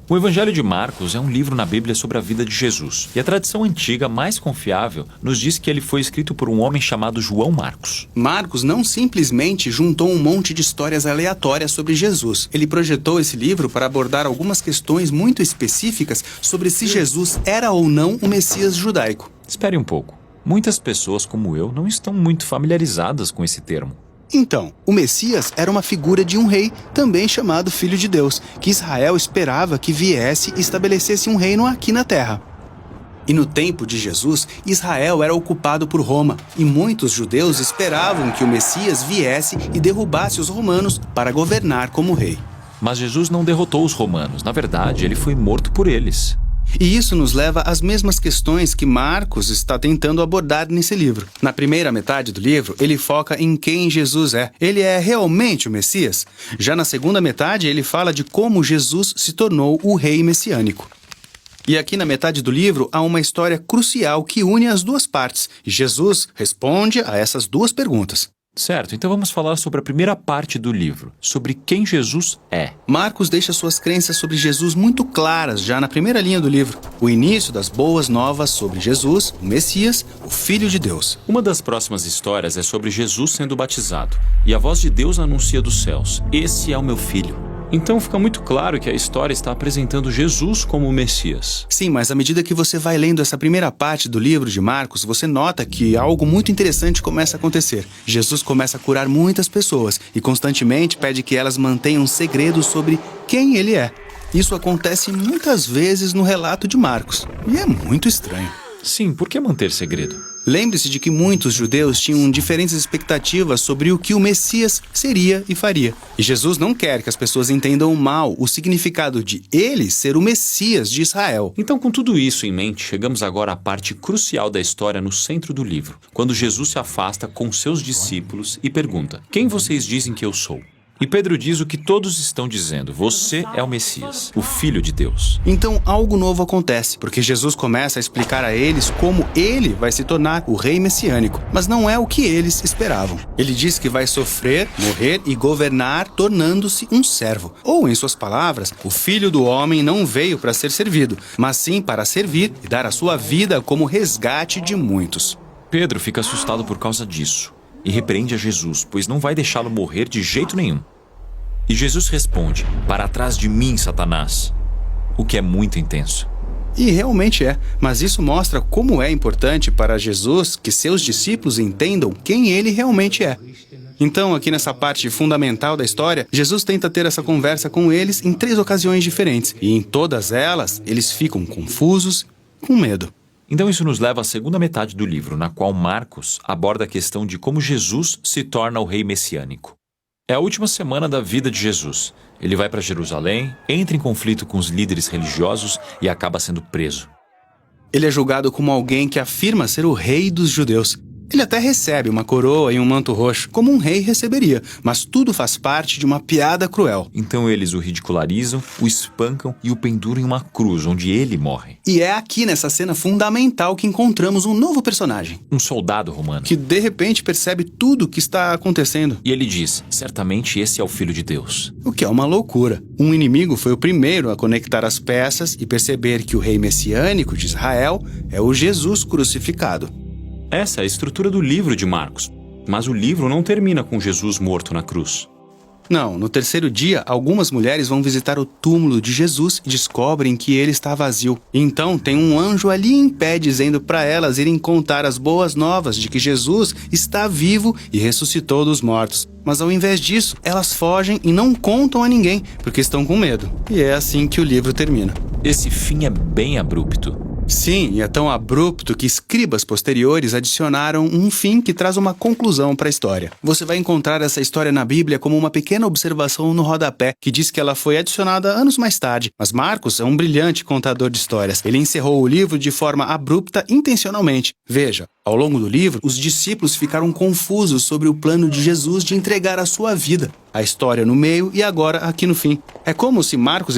O Evangelho de Marcos é um livro na Bíblia sobre a vida de Jesus. E a tradição antiga mais confiável nos diz que ele foi escrito por um homem chamado João Marcos. Marcos não simplesmente juntou um monte de histórias aleatórias sobre Jesus. Ele projetou esse livro para abordar algumas questões muito específicas sobre se Jesus era ou não o Messias judaico. Espere um pouco. Muitas pessoas como eu não estão muito familiarizadas com esse termo. Então, o Messias era uma figura de um rei, também chamado Filho de Deus, que Israel esperava que viesse e estabelecesse um reino aqui na terra. E no tempo de Jesus, Israel era ocupado por Roma, e muitos judeus esperavam que o Messias viesse e derrubasse os romanos para governar como rei. Mas Jesus não derrotou os romanos. Na verdade, ele foi morto por eles. E isso nos leva às mesmas questões que Marcos está tentando abordar nesse livro. Na primeira metade do livro, ele foca em quem Jesus é. Ele é realmente o Messias? Já na segunda metade, ele fala de como Jesus se tornou o rei messiânico. E aqui na metade do livro, há uma história crucial que une as duas partes. E Jesus responde a essas duas perguntas. Certo, então vamos falar sobre a primeira parte do livro, sobre quem Jesus é. Marcos deixa suas crenças sobre Jesus muito claras já na primeira linha do livro. O início das boas novas sobre Jesus, o Messias, o Filho de Deus. Uma das próximas histórias é sobre Jesus sendo batizado. E a voz de Deus anuncia dos céus: "Esse é o meu filho." Então fica muito claro que a história está apresentando Jesus como o Messias. Sim, mas à medida que você vai lendo essa primeira parte do livro de Marcos, você nota que algo muito interessante começa a acontecer. Jesus começa a curar muitas pessoas e constantemente pede que elas mantenham segredo sobre quem ele é. Isso acontece muitas vezes no relato de Marcos, e é muito estranho. Sim, por que manter segredo? Lembre-se de que muitos judeus tinham diferentes expectativas sobre o que o Messias seria e faria. E Jesus não quer que as pessoas entendam mal o significado de ele ser o Messias de Israel. Então, com tudo isso em mente, chegamos agora à parte crucial da história no centro do livro, quando Jesus se afasta com seus discípulos e pergunta: "Quem vocês dizem que eu sou?" E Pedro diz o que todos estão dizendo: "Você é o Messias, o Filho de Deus." Então algo novo acontece, porque Jesus começa a explicar a eles como ele vai se tornar o rei messiânico, mas não é o que eles esperavam. Ele diz que vai sofrer, morrer e governar, tornando-se um servo. Ou, em suas palavras, o Filho do Homem não veio para ser servido, mas sim para servir e dar a sua vida como resgate de muitos. Pedro fica assustado por causa disso e repreende a Jesus, pois não vai deixá-lo morrer de jeito nenhum. E Jesus responde: "Para trás de mim, Satanás", o que é muito intenso. E realmente é, mas isso mostra como é importante para Jesus que seus discípulos entendam quem ele realmente é. Então, aqui nessa parte fundamental da história, Jesus tenta ter essa conversa com eles em 3 ocasiões diferentes, e em todas elas, eles ficam confusos, com medo. Então isso nos leva à segunda metade do livro, na qual Marcos aborda a questão de como Jesus se torna o rei messiânico. É a última semana da vida de Jesus. Ele vai para Jerusalém, entra em conflito com os líderes religiosos e acaba sendo preso. Ele é julgado como alguém que afirma ser o rei dos judeus. Ele até recebe uma coroa e um manto roxo, como um rei receberia, mas tudo faz parte de uma piada cruel. Então eles o ridicularizam, o espancam e o penduram em uma cruz, onde ele morre. E é aqui nessa cena fundamental que encontramos um novo personagem. Um soldado romano. Que de repente percebe tudo o que está acontecendo. E ele diz: "Certamente esse é o Filho de Deus." O que é uma loucura. Um inimigo foi o primeiro a conectar as peças e perceber que o rei messiânico de Israel é o Jesus crucificado. Essa é a estrutura do livro de Marcos. Mas o livro não termina com Jesus morto na cruz. Não, no 3º dia, algumas mulheres vão visitar o túmulo de Jesus e descobrem que ele está vazio. Então, tem um anjo ali em pé dizendo para elas irem contar as boas novas de que Jesus está vivo e ressuscitou dos mortos. Mas ao invés disso, elas fogem e não contam a ninguém, porque estão com medo. E é assim que o livro termina. Esse fim é bem abrupto. Sim, e é tão abrupto que escribas posteriores adicionaram um fim que traz uma conclusão para a história. Você vai encontrar essa história na Bíblia como uma pequena observação no rodapé, que diz que ela foi adicionada anos mais tarde. Mas Marcos é um brilhante contador de histórias. Ele encerrou o livro de forma abrupta intencionalmente. Veja, ao longo do livro, os discípulos ficaram confusos sobre o plano de Jesus de entregar a sua vida. A história no meio e agora aqui no fim. É como se Marcos